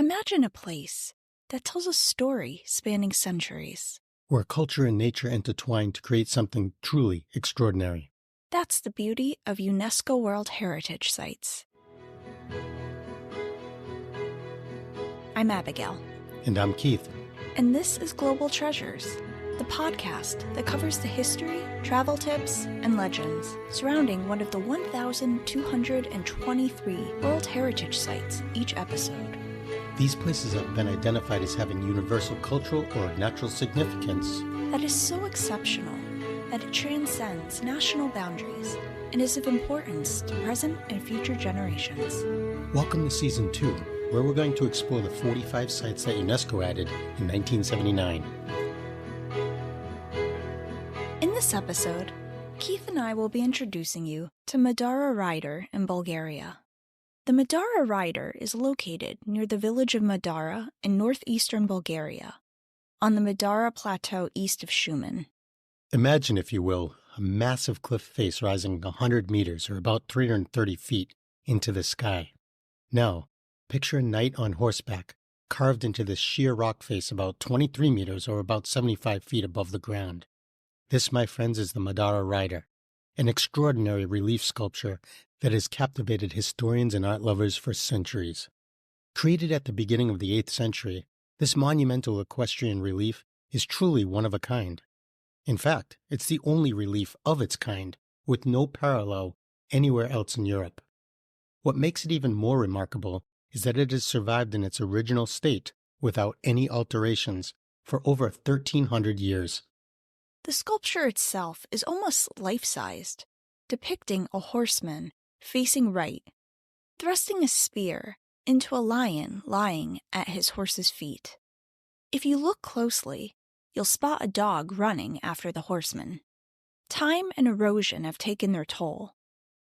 Imagine a place that tells a story spanning centuries. Where culture and nature intertwine to create something truly extraordinary. That's the beauty of UNESCO World Heritage Sites. I'm Abigail. And I'm Keith. And this is Global Treasures, the podcast that covers the history, travel tips, and legends surrounding one of the 1,223 World Heritage Sites each episode. These places have been identified as having universal cultural or natural significance that is so exceptional that it transcends national boundaries and is of importance to present and future generations. Welcome to Season 2, where we're going to explore the 45 sites that UNESCO added in 1979. In this episode, Keith and I will be introducing you to Madara Rider in Bulgaria. The Madara Rider is located near the village of Madara in northeastern Bulgaria, on the Madara Plateau east of Shumen. Imagine, if you will, a massive cliff face rising 100 meters or about 330 feet into the sky. Now, picture a knight on horseback carved into this sheer rock face about 23 meters or about 75 feet above the ground. This, my friends, is the Madara Rider, an extraordinary relief sculpture that has captivated historians and art lovers for centuries. Created at the beginning of the 8th century, this monumental equestrian relief is truly one of a kind. In fact, it's the only relief of its kind, with no parallel anywhere else in Europe. What makes it even more remarkable is that it has survived in its original state without any alterations for over 1,300 years. The sculpture itself is almost life-sized, depicting a horseman facing right, thrusting a spear into a lion lying at his horse's feet. If you look closely, you'll spot a dog running after the horseman. Time and erosion have taken their toll,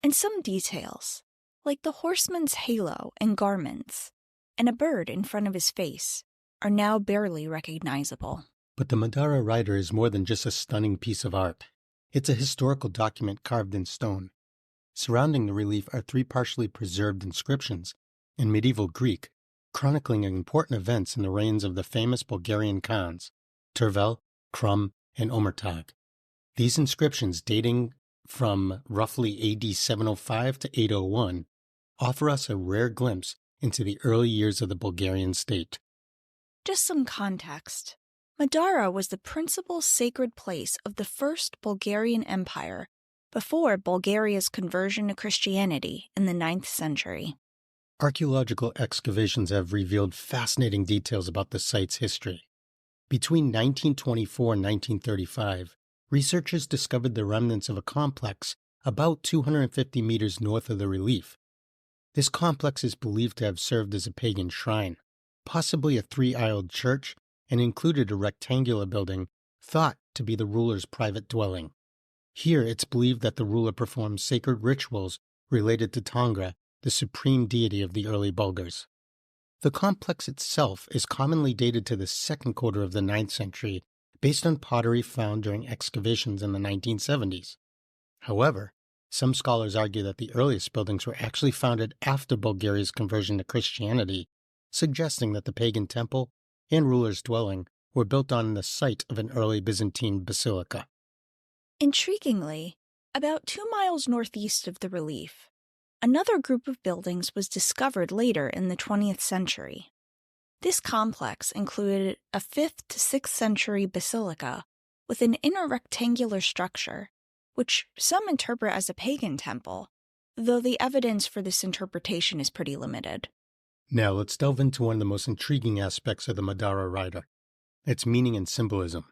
and some details, like the horseman's halo and garments, and a bird in front of his face, are now barely recognizable. But the Madara Rider is more than just a stunning piece of art. It's a historical document carved in stone. Surrounding the relief are 3 partially preserved inscriptions in medieval Greek, chronicling important events in the reigns of the famous Bulgarian Khans, Tervel, Krum, and Omertag. These inscriptions, dating from roughly AD 705 to 801, offer us a rare glimpse into the early years of the Bulgarian state. Just some context. Madara was the principal sacred place of the First Bulgarian Empire before Bulgaria's conversion to Christianity in the 9th century. Archaeological excavations have revealed fascinating details about the site's history. Between 1924 and 1935, researchers discovered the remnants of a complex about 250 meters north of the relief. This complex is believed to have served as a pagan shrine, possibly a 3-aisled church, and included a rectangular building thought to be the ruler's private dwelling. Here it's believed that the ruler performed sacred rituals related to Tangra, the supreme deity of the early Bulgars. The complex itself is commonly dated to the 2nd quarter of the 9th century, based on pottery found during excavations in the 1970s. However, some scholars argue that the earliest buildings were actually founded after Bulgaria's conversion to Christianity, suggesting that the pagan temple and ruler's dwelling were built on the site of an early Byzantine basilica. Intriguingly, about 2 miles northeast of the relief, another group of buildings was discovered later in the 20th century. This complex included a 5th to 6th century basilica with an inner rectangular structure, which some interpret as a pagan temple, though the evidence for this interpretation is pretty limited. Now let's delve into one of the most intriguing aspects of the Madara Rider, its meaning and symbolism.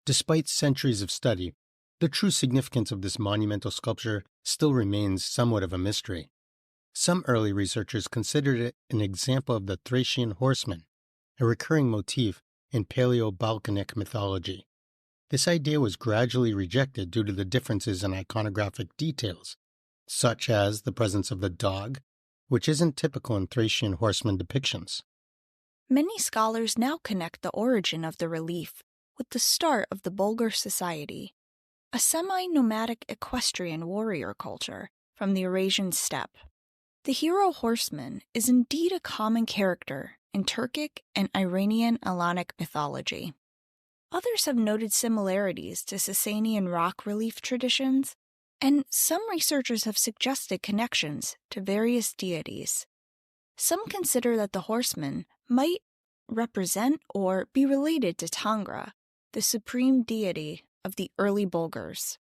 Despite centuries of study, the true significance of this monumental sculpture still remains somewhat of a mystery. Some early researchers considered it an example of the Thracian horseman, a recurring motif in Paleo-Balkanic mythology. This idea was gradually rejected due to the differences in iconographic details, such as the presence of the dog, which isn't typical in Thracian horseman depictions. Many scholars now connect the origin of the relief with the start of the Bulgar society, a semi-nomadic equestrian warrior culture from the Eurasian steppe. The hero horseman is indeed a common character in Turkic and Iranian Hellenic mythology. Others have noted similarities to Sasanian rock relief traditions, and some researchers have suggested connections to various deities. Some consider that the horsemen might represent or be related to Tangra, the supreme deity of the early Bulgars.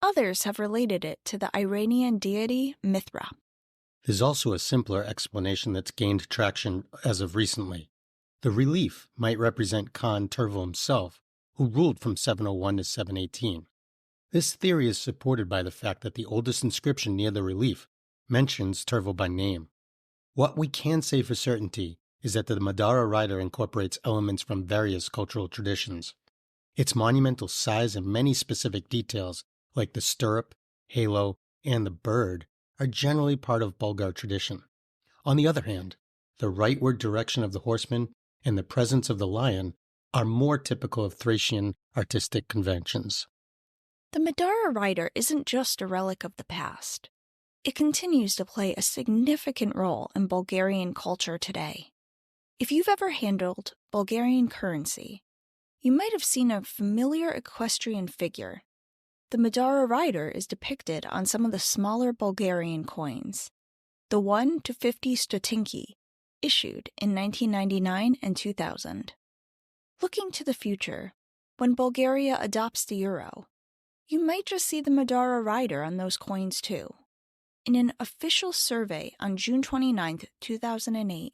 Others have related it to the Iranian deity Mithra. There's also a simpler explanation that's gained traction as of recently. The relief might represent Khan Turval himself, who ruled from 701 to 718. This theory is supported by the fact that the oldest inscription near the relief mentions Turval by name. What we can say for certainty is that the Madara rider incorporates elements from various cultural traditions. Its monumental size and many specific details, like the stirrup, halo, and the bird, are generally part of Bulgar tradition. On the other hand, the rightward direction of the horseman and the presence of the lion are more typical of Thracian artistic conventions. The Madara rider isn't just a relic of the past. It continues to play a significant role in Bulgarian culture today. If you've ever handled Bulgarian currency, you might have seen a familiar equestrian figure. The Madara rider is depicted on some of the smaller Bulgarian coins. The 1 to 50 stotinki, issued in 1999 and 2000. Looking to the future, when Bulgaria adopts the euro, you might just see the Madara rider on those coins too. In an official survey on June 29, 2008,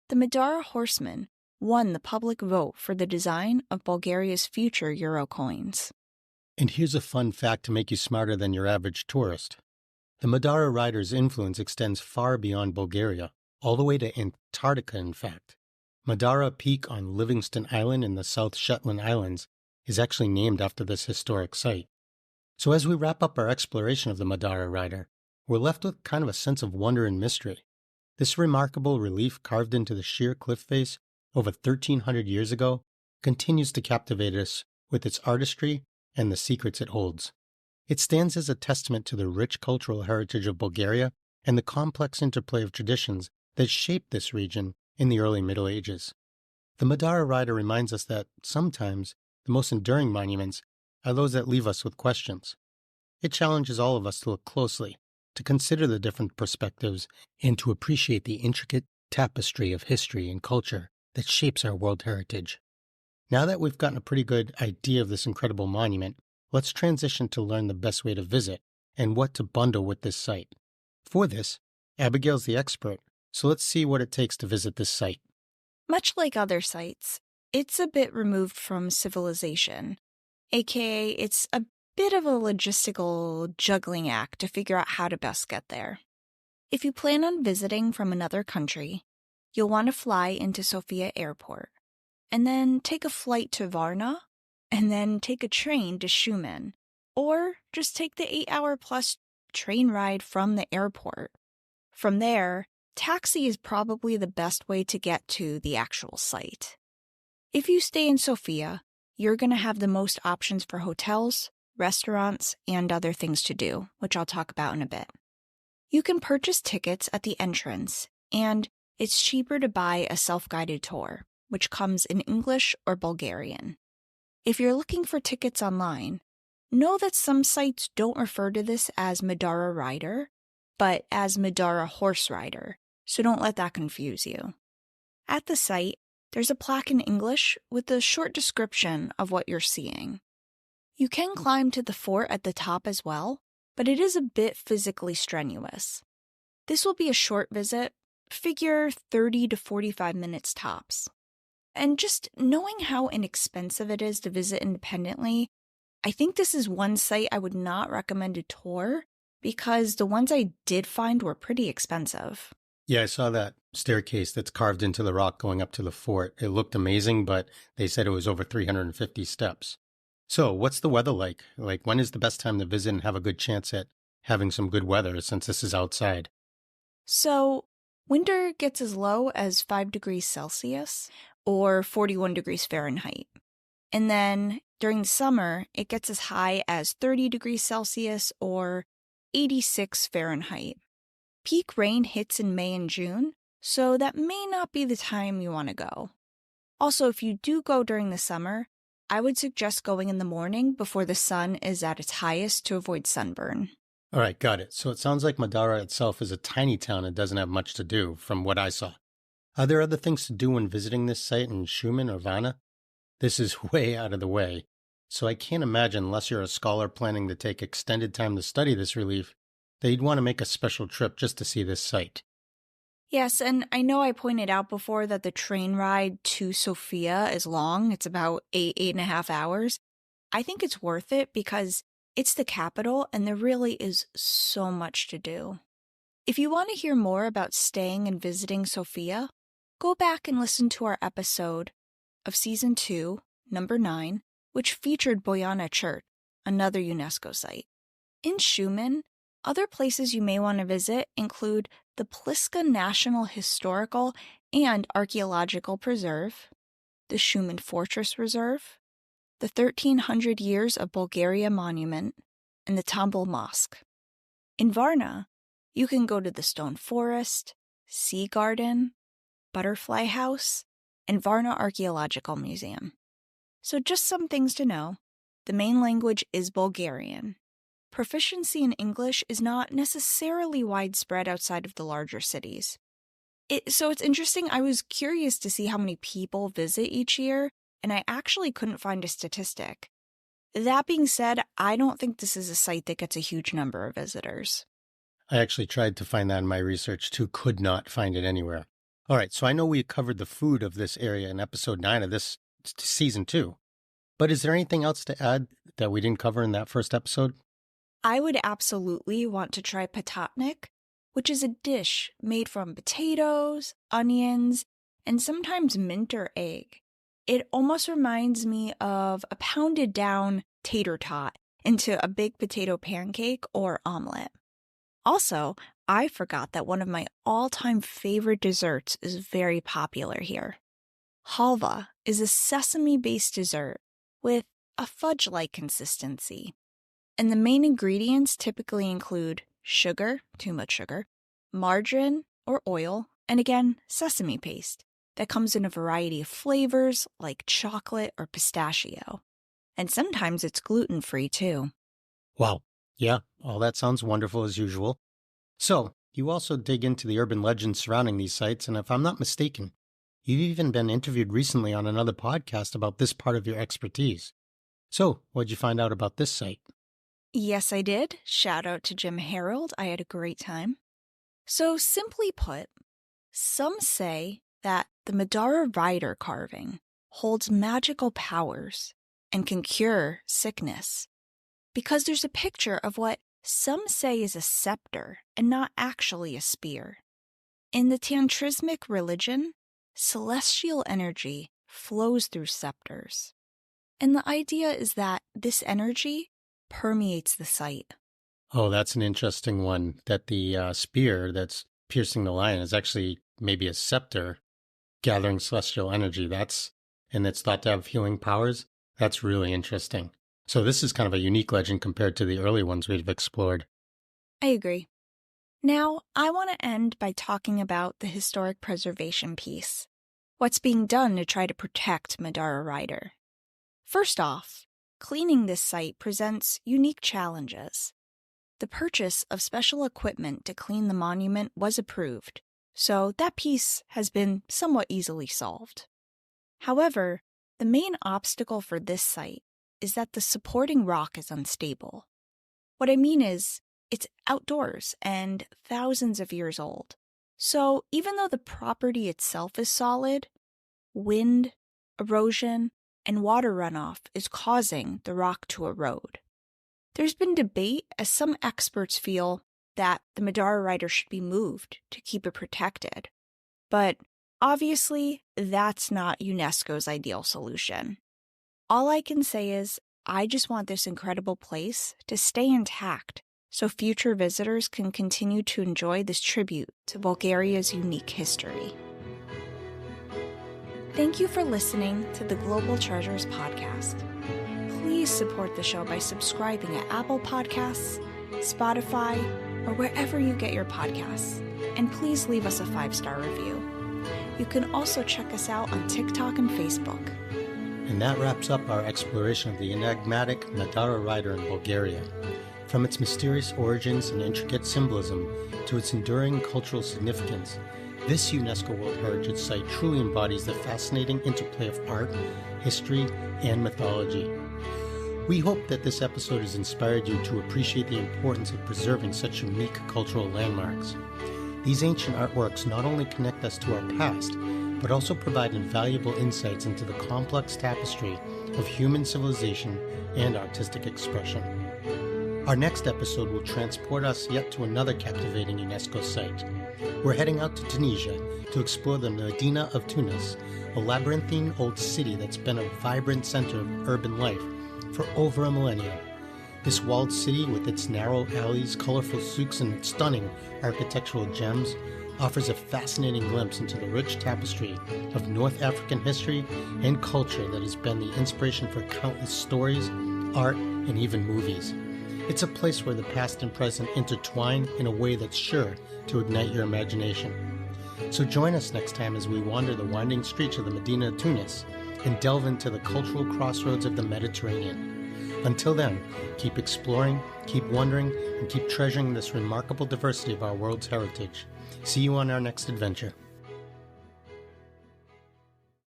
the Madara horseman won the public vote for the design of Bulgaria's future euro coins. And here's a fun fact to make you smarter than your average tourist. The Madara rider's influence extends far beyond Bulgaria, all the way to Antarctica, in fact. Madara Peak on Livingston Island in the South Shetland Islands is actually named after this historic site. So as we wrap up our exploration of the Madara rider, we're left with kind of a sense of wonder and mystery. This remarkable relief carved into the sheer cliff face over 1,300 years ago continues to captivate us with its artistry and the secrets it holds. It stands as a testament to the rich cultural heritage of Bulgaria and the complex interplay of traditions that shaped this region in the early Middle Ages. The Madara rider reminds us that sometimes the most enduring monuments are those that leave us with questions. It challenges all of us to look closely, to consider the different perspectives, and to appreciate the intricate tapestry of history and culture that shapes our world heritage. Now that we've gotten a pretty good idea of this incredible monument, let's transition to learn the best way to visit and what to bundle with this site. For this, Abigail's the expert, so let's see what it takes to visit this site. Much like other sites, it's a bit removed from civilization, aka it's a bit of a logistical juggling act to figure out how to best get there. If you plan on visiting from another country, you'll want to fly into Sofia Airport, and then take a flight to Varna, and then take a train to Shumen, or just take the 8-hour-plus train ride from the airport. From there, taxi is probably the best way to get to the actual site. If you stay in Sofia, you're going to have the most options for hotels, restaurants, and other things to do, which I'll talk about in a bit. You can purchase tickets at the entrance, and it's cheaper to buy a self-guided tour, which comes in English or Bulgarian. If you're looking for tickets online, know that some sites don't refer to this as Madara Rider, but as Madara Horse Rider, so don't let that confuse you. At the site, there's a plaque in English with a short description of what you're seeing. You can climb to the fort at the top as well, but it is a bit physically strenuous. This will be a short visit, figure 30 to 45 minutes tops. And just knowing how inexpensive it is to visit independently, I think this is one site I would not recommend a tour because the ones I did find were pretty expensive. Yeah, I saw that staircase that's carved into the rock going up to the fort. It looked amazing, but they said it was over 350 steps. So what's the weather like? Like, when is the best time to visit and have a good chance at having some good weather since this is outside? So, winter gets as low as 5 degrees Celsius or 41 degrees Fahrenheit. And then during the summer, it gets as high as 30 degrees Celsius or 86 Fahrenheit. Peak rain hits in May and June, so that may not be the time you want to go. Also, if you do go during the summer, I would suggest going in the morning before the sun is at its highest to avoid sunburn. All right, got it. So it sounds like Madara itself is a tiny town and doesn't have much to do, from what I saw. Are there other things to do when visiting this site in Shumen or Vanna? This is way out of the way, so I can't imagine, unless you're a scholar planning to take extended time to study this relief, that you'd want to make a special trip just to see this site. Yes, and I know I pointed out before that the train ride to Sofia is long. It's about 8.5 hours. I think it's worth it because it's the capital and there really is so much to do. If you want to hear more about staying and visiting Sofia, go back and listen to our episode of Season 2, Number 9, which featured Bojana Church, another UNESCO site. In Shumen, other places you may want to visit include the Pliska National Historical and Archaeological Preserve, the Shumen Fortress Reserve, the 1300 Years of Bulgaria Monument, and the Tambul Mosque. In Varna, you can go to the Stone Forest, Sea Garden, Butterfly House, and Varna Archaeological Museum. So just some things to know. The main language is Bulgarian. Proficiency in English is not necessarily widespread outside of the larger cities. So it's interesting, I was curious to see how many people visit each year, and I actually couldn't find a statistic. That being said, I don't think this is a site that gets a huge number of visitors. I actually tried to find that in my research too, could not find it anywhere. All right, so I know we covered the food of this area in episode 9 of this season 2, but is there anything else to add that we didn't cover in that first episode? I would absolutely want to try patatnik, which is a dish made from potatoes, onions, and sometimes mint or egg. It almost reminds me of a pounded down tater tot into a big potato pancake or omelet. Also, I forgot that one of my all-time favorite desserts is very popular here. Halva is a sesame-based dessert with a fudge-like consistency. And the main ingredients typically include sugar, too much sugar, margarine or oil, and again, sesame paste that comes in a variety of flavors like chocolate or pistachio. And sometimes it's gluten-free too. Wow. Yeah, all that sounds wonderful as usual. So, you also dig into the urban legends surrounding these sites, and if I'm not mistaken, you've even been interviewed recently on another podcast about this part of your expertise. So, what'd you find out about this site? Yes, I did. Shout out to Jim Harold. I had a great time. So, simply put, some say that the Madara rider carving holds magical powers and can cure sickness because there's a picture of what some say is a scepter and not actually a spear. In the Tantrismic religion, celestial energy flows through scepters. And the idea is that this energy permeates the site. Oh, that's an interesting one, that the spear that's piercing the lion is actually maybe a scepter gathering celestial energy. And it's thought to have healing powers. That's really interesting. So this is kind of a unique legend compared to the early ones we've explored. I agree. Now, I want to end by talking about the historic preservation piece. What's being done to try to protect Madara Rider? First off, cleaning this site presents unique challenges. The purchase of special equipment to clean the monument was approved, so that piece has been somewhat easily solved. However, the main obstacle for this site is that the supporting rock is unstable. What I mean is, it's outdoors and thousands of years old. So even though the property itself is solid, wind, erosion, and water runoff is causing the rock to erode. There's been debate as some experts feel that the Madara Rider should be moved to keep it protected. But obviously, that's not UNESCO's ideal solution. All I can say is, I just want this incredible place to stay intact so future visitors can continue to enjoy this tribute to Bulgaria's unique history. Thank you for listening to the Global Treasures podcast. Please support the show by subscribing at Apple Podcasts, Spotify, or wherever you get your podcasts. and please leave us a 5-star review. You can also check us out on TikTok and Facebook. And that wraps up our exploration of the enigmatic Madara rider in Bulgaria. From its mysterious origins and intricate symbolism to its enduring cultural significance, this UNESCO World Heritage Site truly embodies the fascinating interplay of art, history, and mythology. We hope that this episode has inspired you to appreciate the importance of preserving such unique cultural landmarks. These ancient artworks not only connect us to our past, but also provide invaluable insights into the complex tapestry of human civilization and artistic expression. Our next episode will transport us yet to another captivating UNESCO site. We're heading out to Tunisia to explore the Medina of Tunis, a labyrinthine old city that's been a vibrant center of urban life for over a millennium. This walled city, with its narrow alleys, colorful souks, and stunning architectural gems, offers a fascinating glimpse into the rich tapestry of North African history and culture that has been the inspiration for countless stories, art, and even movies. It's a place where the past and present intertwine in a way that's sure to ignite your imagination. So join us next time as we wander the winding streets of the Medina of Tunis and delve into the cultural crossroads of the Mediterranean. Until then, keep exploring, keep wondering, and keep treasuring this remarkable diversity of our world's heritage. See you on our next adventure.